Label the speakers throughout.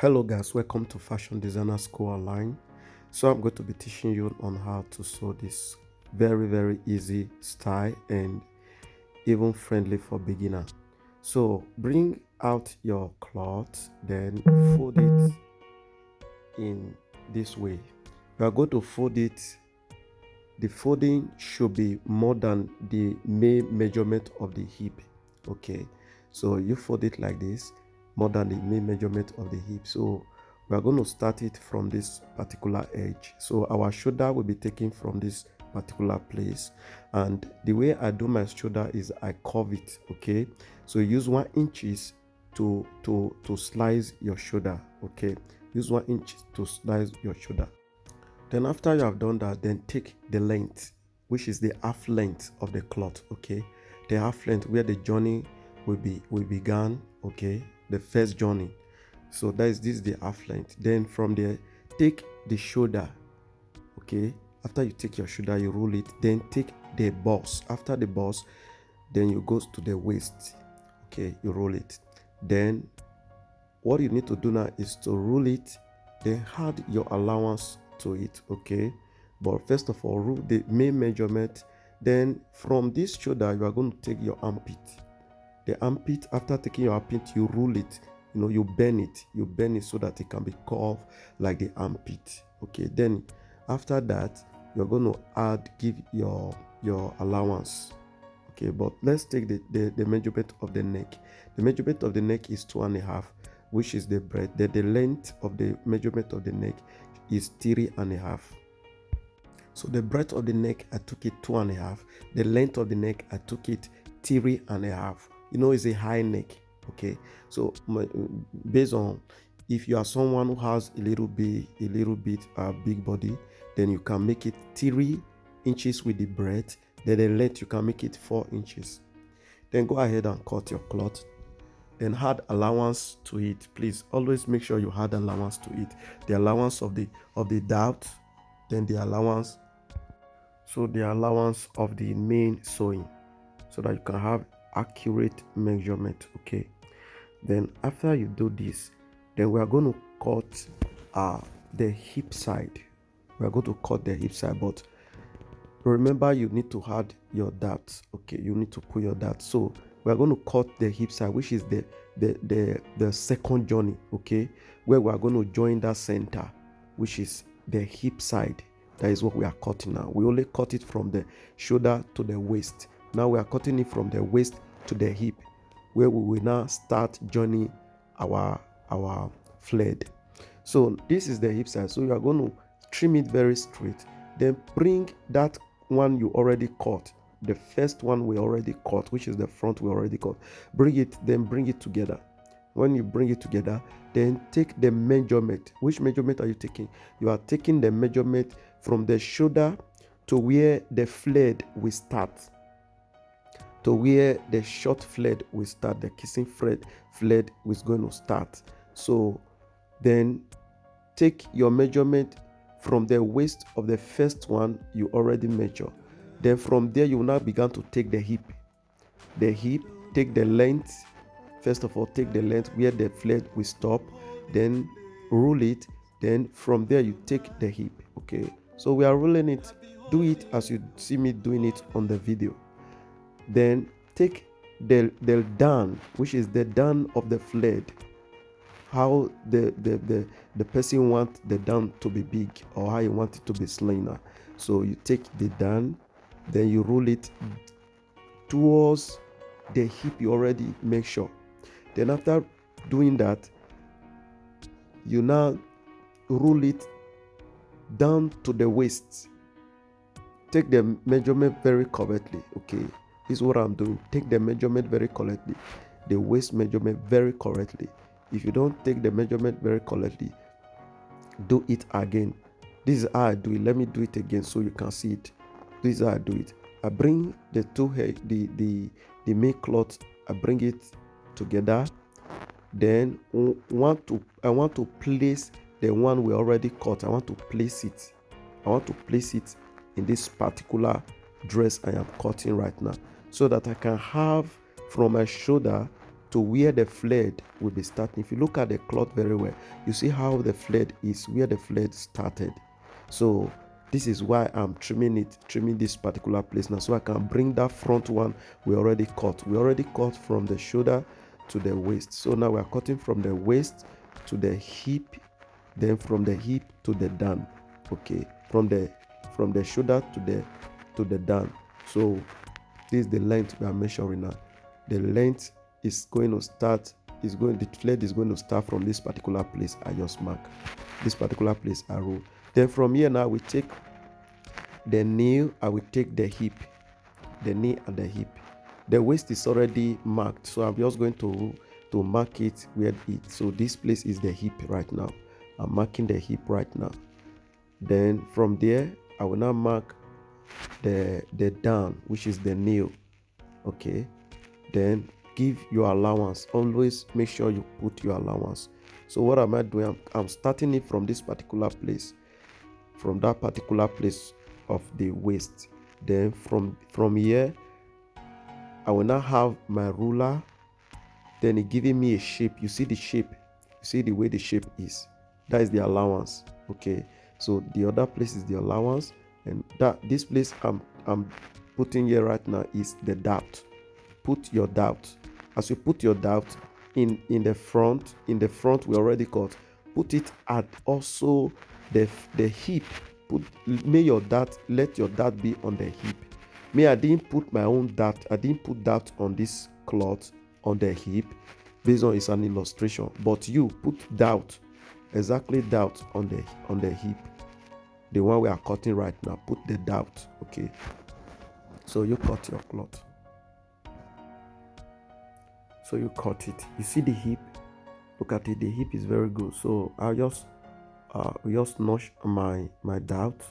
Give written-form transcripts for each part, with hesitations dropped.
Speaker 1: Hello guys, welcome to Fashion Designer School Online. So I'm going to be teaching you on how to sew this very easy style and even friendly for beginner. So bring out your cloth, then fold it in this way. You are going to fold it. The folding should be more than the main measurement of the hip. Okay, so you fold it like this, more than the main measurement of the hip. So we are going to start it from this particular edge. So our shoulder will be taken from this particular place, and the way I do my shoulder is I curve it. Okay, so use 1 inches to slice your shoulder. Okay, use 1 inch to slice your shoulder. Then after you have done that, then take the length, which is the half length of the cloth. Okay, the half length where the journey will began. Okay, the first journey. So this is the half length. Then from there, take the shoulder. Okay, after you take your shoulder, you roll it. Then take the bust. After the bust, then you go to the waist. Okay, you roll it. Then what you need to do now is to roll it, then add your allowance to it. Okay, but first of all, rule the main measurement. Then from this shoulder, you are going to take your armpit. The armpit, after taking your armpit, you roll it. You bend it so that it can be curved like the armpit. Okay, then after that, you're going to give your allowance. Okay, but let's take the measurement of the neck. The measurement of the neck is 2.5, which is the breadth. The length of the measurement of the neck is 3.5. So the breadth of the neck, I took it 2.5. The length of the neck, I took it 3.5. It's a high neck. Okay, so based on, if you are someone who has a little bit big body, then you can make it 3 inches with the breadth. Then the length, you can make it 4 inches. Then go ahead and cut your cloth. Then add allowance to it. Please always make sure you add allowance to it. The allowance of the dart, then the allowance of the main sewing, so that you can have accurate measurement. Okay, then after you do this, then we are going to cut the hip side. We are going to cut the hip side, but remember, you need to add your dart. Okay, you need to put your dart. So we are going to cut the hip side, which is the second journey. Okay, where we are going to join that center, which is the hip side. That is what we are cutting now. We only cut it from the shoulder to the waist. Now we are cutting it from the waist to the hip, where we will now start joining our flared. So this is the hip side. So you are going to trim it very straight. Then bring that one you already cut, the first one we already cut, which is the front we already cut. Bring it together. When you bring it together, then take the measurement. Which measurement are you taking? You are taking the measurement from the shoulder to where the flared will start, to where the short flared will start, the kissing flared is going to start. So then take your measurement from the waist of the first one you already measure. Then from there, you will now begin to take the hip. Take the length. First of all, take the length where the flared will stop, then roll it. Then from there, you take the hip. Okay, so we are rolling it. Do it as you see me doing it on the video. Then take the down, which is the down of the flared. How the person wants the down to be big, or how you want it to be slender. So you take the down, then you roll it towards the hip you already make sure. Then after doing that, you now roll it down to the waist. Take the measurement very correctly. Okay, this is what I'm doing. Take the measurement very correctly, the waist measurement very correctly. If you don't take the measurement very correctly, do it again. This is how I do it. Let me do it again so you can see it. This is how I do it. I bring the two hair, the main cloth, I bring it together. Then I want to place the one we already cut. I want to place it in this particular dress I am cutting right now, so that I can have from my shoulder to where the flared will be starting. If you look at the cloth very well, you see how the flared is, where the flared started. So this is why I'm trimming this particular place now, so I can bring that front one we already cut from the shoulder to the waist. So now we are cutting from the waist to the hip, then from the hip to the down. Okay, from the shoulder to the down. So this is the length we are measuring now. The length is going to start, the thread is going to start from this particular place I just mark. This particular place I roll. Then from here now we take the knee, I will take the hip, the knee and the hip. The waist is already marked, so I'm just going to mark it where it. So this place is the hip right now. I'm marking the hip right now. Then from there I will now mark the down, which is the nail. Okay, then give your allowance. Always make sure you put your allowance. So what am I doing? I'm starting it from this particular place, from that particular place of the waist. Then from here I will now have my ruler. Then it giving me a shape. You see the shape, you see the way the shape is. That is the allowance. Okay, so the other place is the allowance, and that this place I'm putting here right now is the dart. Put your dart. As you put your dart in the front we already cut, put it at also the hip. Let your dart be on the hip. I didn't put my own dart. I didn't put that on this cloth on the hip. Based on, it's an illustration, but you put dart, exactly dart on the hip. The one we are cutting right now, put the dart. Okay, so you cut your cloth. So you cut it. You see the hip? Look at it. The hip is very good. So I'll just notch my dart.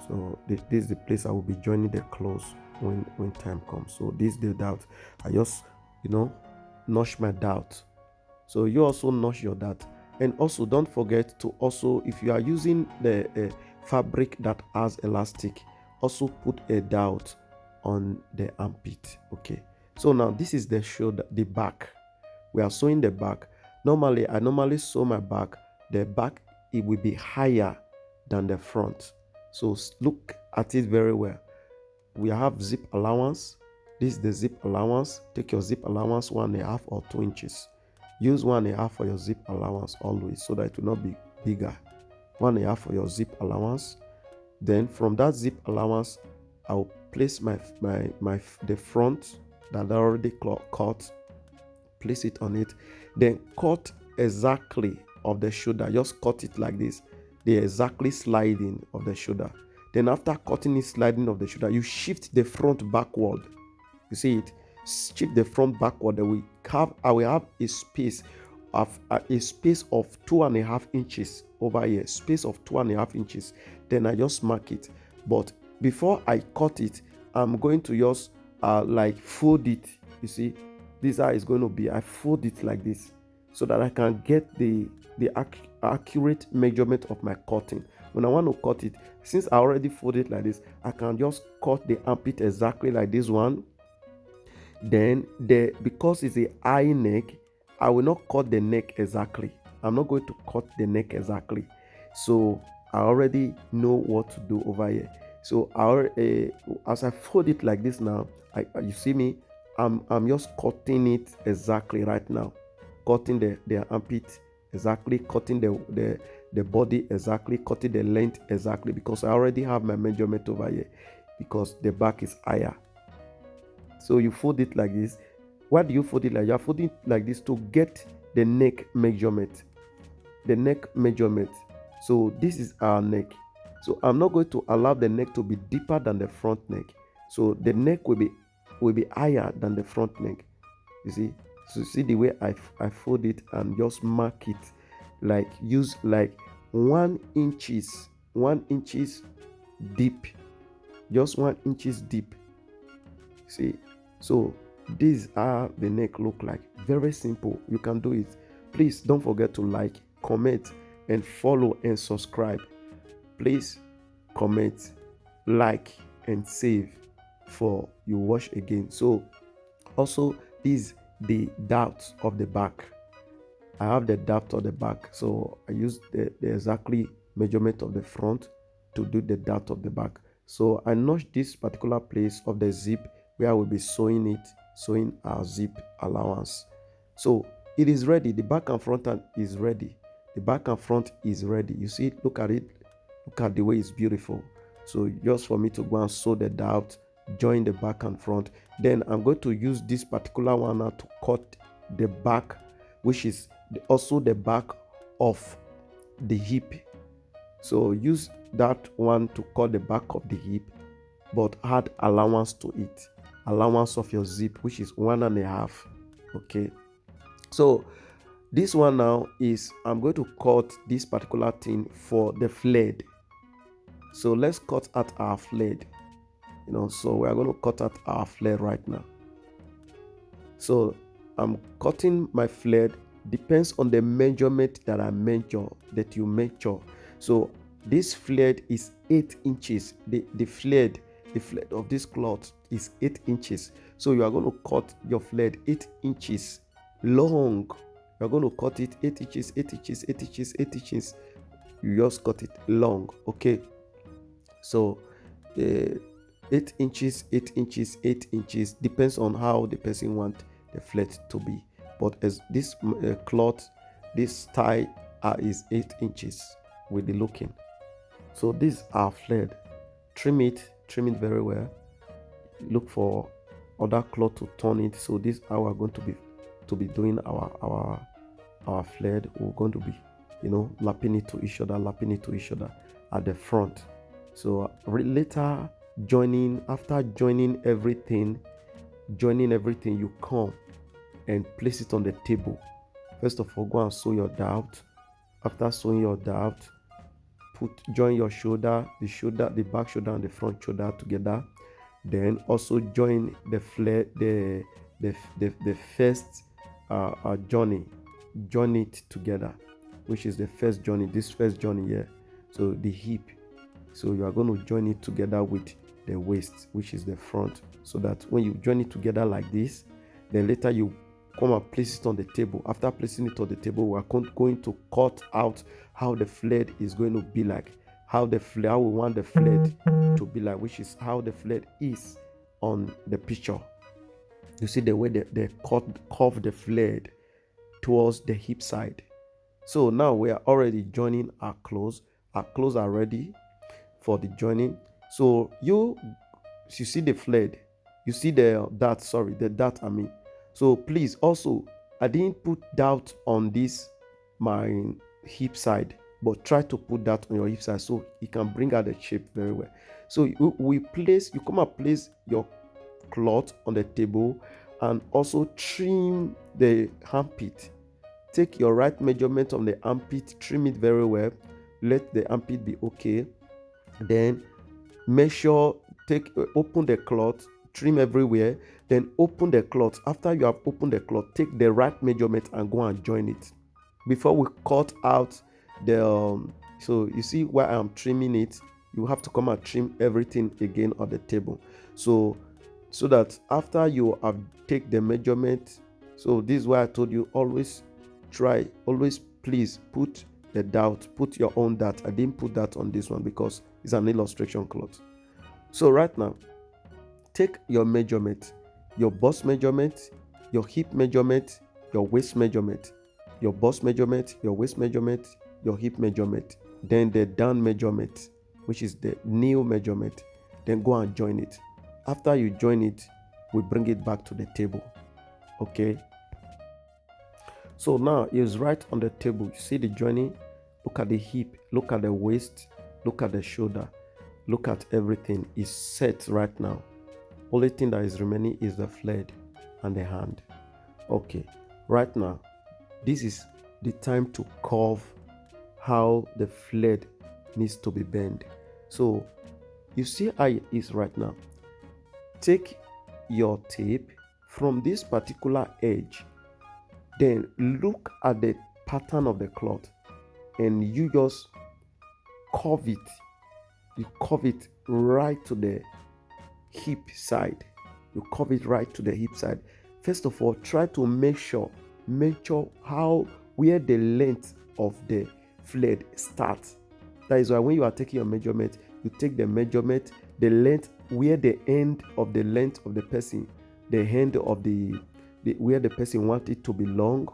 Speaker 1: So this is the place I will be joining the clothes when time comes. So this is the dart. I just notch my dart. So you also notch your dart. And also don't forget to also, if you are using the fabric that has elastic, also put a dart on the armpit. Okay, so now this is the shoulder, the back. We are sewing the back. I normally sew my back. The back, it will be higher than the front. So look at it very well. We have zip allowance. This is the zip allowance. Take your zip allowance 1.5 or 2 inches. Use 1.5 for your zip allowance always, so that it will not be bigger. 1.5 for your zip allowance. Then from that zip allowance, I'll place the front that I already cut. Place it on it. Then cut exactly of the shoulder. Just cut it like this. The exactly sliding of the shoulder. Then after cutting it, sliding of the shoulder, you shift the front backward. You see it? Shift the front backward. I will have a space of 2.5 inches over here. Space of 2.5 inches. Then I just mark it. But before I cut it, I'm going to just like fold it. You see, this how it's going to be. I fold it like this so that I can get the accurate measurement of my cutting. When I want to cut it, since I already fold it like this, I can just cut the armpit exactly like this one. Then because it's a high neck, I will not cut the neck exactly. I'm not going to cut the neck exactly. So I already know what to do over here. So as I fold it like this now, you see me, I'm just cutting it exactly right now. Cutting the armpit exactly, cutting the body exactly, cutting the length exactly, because I already have my measurement over here, because the back is higher. So you fold it like this. Why do you fold it like? You are folding it like this to get the neck measurement. The neck measurement. So this is our neck. So I'm not going to allow the neck to be deeper than the front neck. So the neck will be higher than the front neck. You see? So see the way I fold it and just mark it, like use like 1 inches deep. Just 1 inches deep. See? So this is how the neck look like. Very simple. You can do it. Please don't forget to like, comment, and follow and subscribe. Please comment, like, and save for you watch again. So also this the depth of the back. I have the depth of the back, so I use the exactly measurement of the front to do the depth of the back. So I notch this particular place of the zip where I will be sewing our zip allowance. So it is ready. The back and front is ready. The back and front is ready. You see, look at it. Look at the way it's beautiful. So just for me to go and sew the depth, join the back and front. Then I'm going to use this particular one now to cut the back, which is also the back of the hip. So use that one to cut the back of the hip, but add allowance to it. Allowance of your zip, which is 1.5. Okay. So this one now is, I'm going to cut this particular thing for the flared. So let's cut out our flared. So we are going to cut out our flared right now. So I'm cutting my flared. Depends on the measurement that you measure. So this flared is 8 inches. The flared of this cloth is 8 inches. So you are going to cut your flared 8 inches long. You're going to cut it 8 inches, 8 inches, 8 inches, 8 inches. You just cut it long. Okay. So 8 inches, 8 inches, 8 inches, depends on how the person wants the flared to be. But as this cloth, this tie is 8 inches with the looking. So these are flared. Trim it very well. Look for other cloth to turn it. So this is how we're going to be doing our flared. We're going to be lapping it to each other at the front. So later after joining everything, you come and place it on the table. First of all, go and sew your dart. After sewing your dart, join your shoulder, the back shoulder and the front shoulder together. Then also join the flare, the first journey. Join it together, which is the first journey. This first journey here. So the hip. So you are going to join it together with the waist, which is the front. So that when you join it together like this, then later you come and place it on the table. After placing it on the table, we are going to cut out how the flared is going to be like, how we want the flared to be like, which is how the flared is on the picture. You see the way they curve the flared towards the hip side. So now we are already joining our clothes. Our clothes are ready for the joining. So you see the flared, you see the dart. So please also, I didn't put dart on this my hip side, but try to put that on your hip side so it can bring out the shape very well. So you come and place your cloth on the table and also trim the armpit. Take your right measurement on the armpit, trim it very well. Let the armpit be okay. Then open the cloth, trim everywhere, then open the cloth. After you have opened the cloth, take the right measurement and go and join it. Before we cut out the so you see where I'm trimming it, you have to come and trim everything again on the table. So that after you have take the measurement, so this is why I told you always please put the dart, put your own dart. I didn't put that on this one because it's an illustration cloth. So right now, take your measurement, your bust measurement, your hip measurement, your waist measurement, your bust measurement, your waist measurement, your hip measurement, then the down measurement, which is the new measurement. Then go and join it. After you join it, we bring it back to the table. Okay. So now it's right on the table. You see the joining. Look at the hip. Look at the waist. Look at the shoulder. Look at everything. It's set right now. Only thing that is remaining is the flared and the hand. Okay. Right now, this is the time to curve how the flared needs to be bent. So you see how it is right now. Take your tape from this particular edge. Then look at the pattern of the cloth and you just curve it. You curve it right to the hip side. You curve it right to the hip side. first of all, try to measure how where the length of the flared starts. That is why when you are taking your measurement, you take the measurement, the length, where the end of the length of the person, the end of the where the person wants it to be long,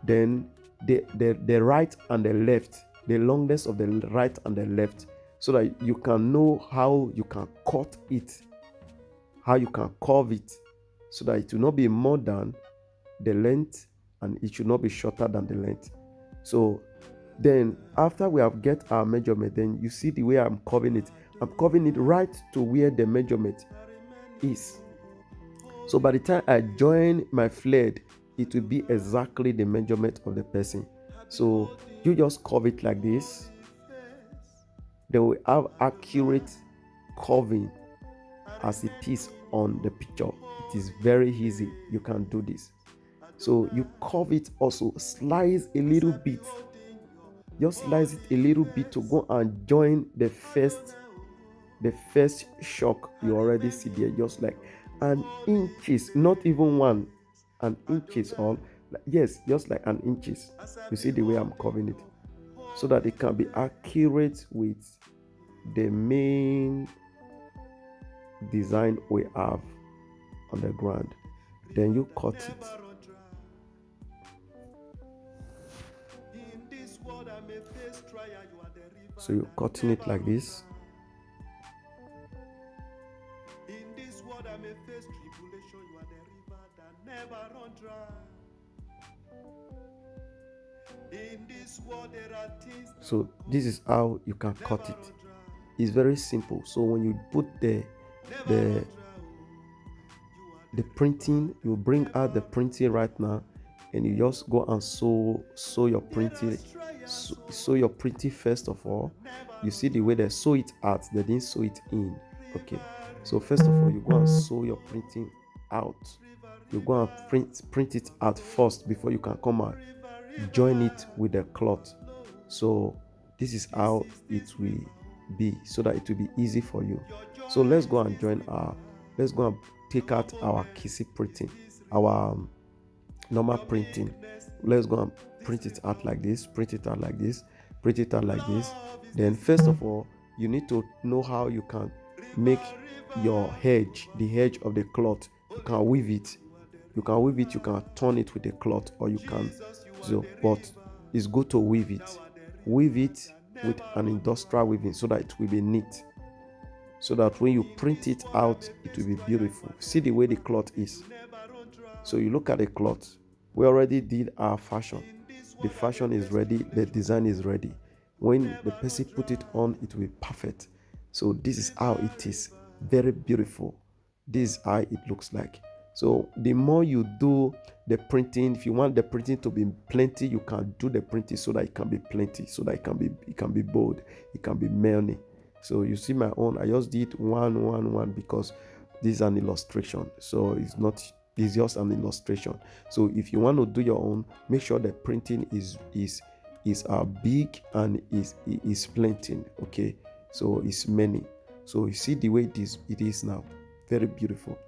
Speaker 1: then the right and the left, the longness of the right and the left, so that you can know how you can cut it, how you can curve it, so that it will not be more than the length and it should not be shorter than the length. So then after we have get our measurement, then you see the way I'm curving it. I'm curving it right to where the measurement is. So by the time I join my flared, it will be exactly the measurement of the person. So you just curve it like this. Then we have accurate curving as it is on the picture. It is very easy. You can do this. So you curve it, also slice a little bit. Just slice it a little bit to go and join the first shock. You already see there, just like an inches, not even an inches, all yes, just like an inches. You see the way I'm curving it, so that it can be accurate with the main design we have on the ground. Then you cut it. So you're cutting it like this. So this is how you can cut it. It's very simple. So when you put the printing, you bring out the printing right now, and you just go and sew your printing. Sew your printing first of all. You see the way they sew it out, they didn't sew it in. Okay, so first of all, you go and sew your printing out. You go and print it out first before you can come and join it with the cloth. So this is how it will be, so that it will be easy for you. So let's go and let's go and take out our kisi printing, our normal printing. Let's go and print it out like this, print it out like this, print it out like this. Then first of all, you need to know how you can make your edge, the edge of the cloth. You can weave it. You can weave it, you can turn it with a cloth, or you can, but it's good to weave it. Weave it with an industrial weaving, so that it will be neat, so that when you print it out, it will be beautiful. See the way the cloth is. So you look at the cloth. We already did our fashion. The fashion is ready, the design is ready. When the person put it on, it will be perfect. So this is how it is. Very beautiful. This is how it looks like. So the more you do the printing, if you want the printing to be plenty, you can do the printing so that it can be plenty, so that it can be bold, it can be many. So you see my own, I just did one because this is an illustration. So it's just an illustration. So if you want to do your own, make sure the printing is big and is plenty. Okay, so it's many. So you see the way it is now. Very beautiful.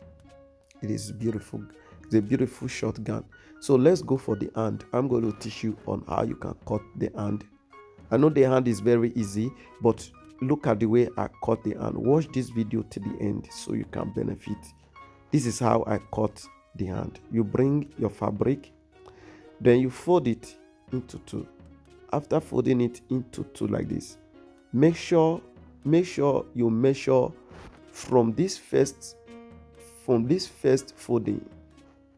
Speaker 1: It is beautiful. It's a beautiful shotgun. So let's go for the hand. I'm going to teach you on how you can cut the hand. I know the hand is very easy, but look at the way I cut the hand. Watch this video to the end so you can benefit. This is how I cut the hand. You bring your fabric, then you fold it into two. After folding it into two like this, make sure you measure from this first folding.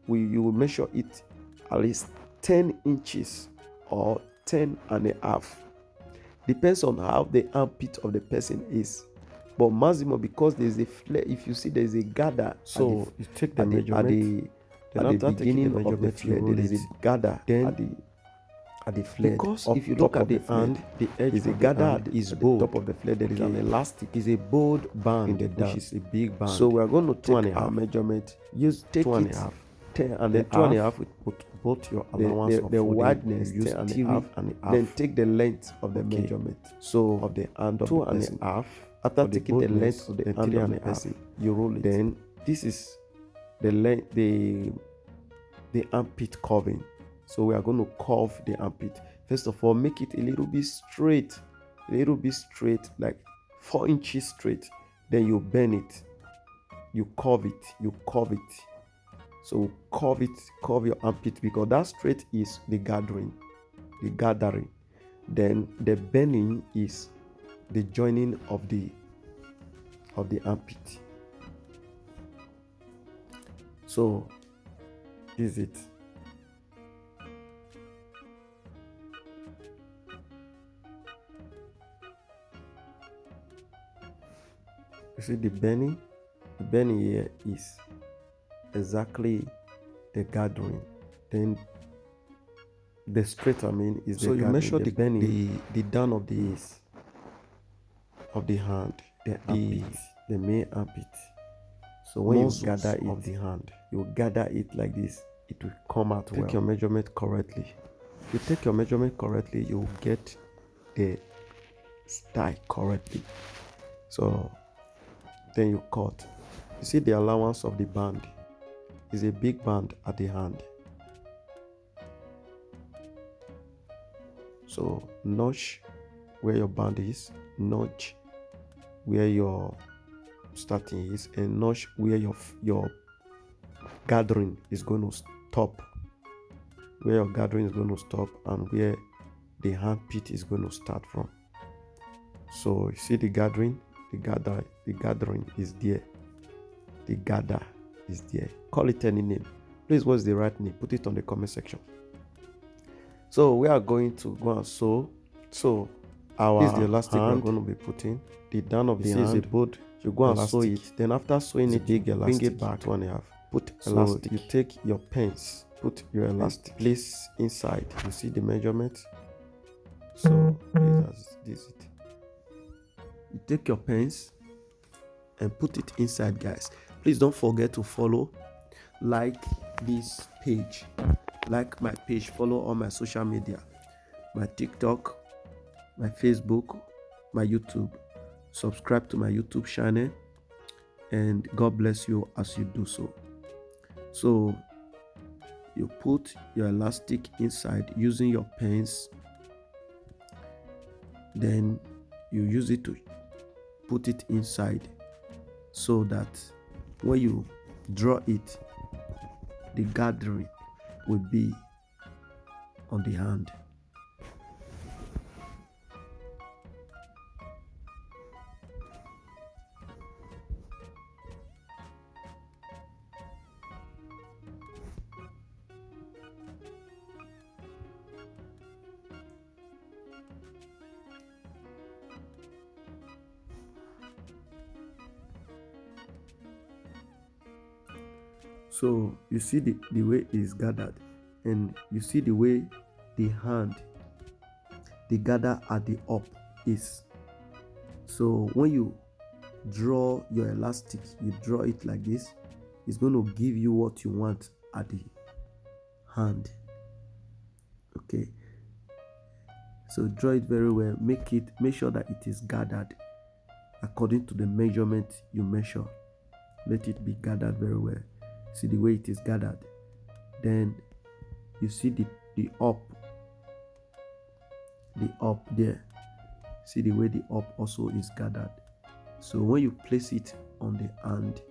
Speaker 1: You will measure it at least 10 inches or 10 and a half. Depends on how the armpit of the person is. But maximum, because there's a flare, if you see there's a gather, so you take the measurement at the beginning of the flare, there is a gather at the flare. Because if you look at the hand, the edge is a gather is bold. Top of the flare, there is an elastic. Is a bold band in the dash. Which is a big band. So we are going to take our measurement. Use take 2 and a half. 10 and then 2 and a half with both your allowance of the wideness, 10 and a half, then take the length of the measurement. So of the hand of 2 and a half. After taking the length of the hand of the person, you roll it. Then this is the length, the the armpit curving. So we are going to curve the armpit. First of all, make it a little bit straight, like 4 inches straight. Then you bend it, you curve it. So curve your armpit, because that straight is the gathering. Then the bending is the joining of the armpit. So this is it. You see the bending here is exactly the gathering. Then the straight, is the gathering. So you measure the bending, the down of the hand, the main armpit. So when you gather it of the hand, you gather it like this, it will come out well. Take your measurement correctly. If you take your measurement correctly, you will get the style correctly. So then you cut. You see the allowance of the band is a big band at the hand. So notch where your band is, notch where your starting is, and notch where your gathering is going to stop. Where your gathering is going to stop and where the hand pit is going to start from. So you see the gathering is there. The gather is there. Call it any name. Please, what's the right name? Put it on the comment section. So we are going to go and sew. So this is the elastic we're going to be putting. The down of the hand is a board. You go and sew it. Then after sewing it, big elastic, bring it back 2.5. Put elastic. So you take your pens, put your elastic, place inside. You see the measurement. So this is it. You take your pens and put it inside, guys. Please don't forget to follow, like this page, like my page, follow all my social media, my TikTok, my Facebook, my YouTube. Subscribe to my YouTube channel, and God bless you as you do so. So you put your elastic inside using your pens, then you use it to put it inside, so that when you draw it, the gathering will be on the hand. So you see the way it is gathered, and you see the way the hand, the gather at the up is. So when you draw your elastic, you draw it like this, it's going to give you what you want at the hand. Okay, so draw it very well. Make sure that it is gathered according to the measurement you measure. Let it be gathered very well. See the way it is gathered. Then you see the up there. See the way the up also is gathered. So when you place it on the hand,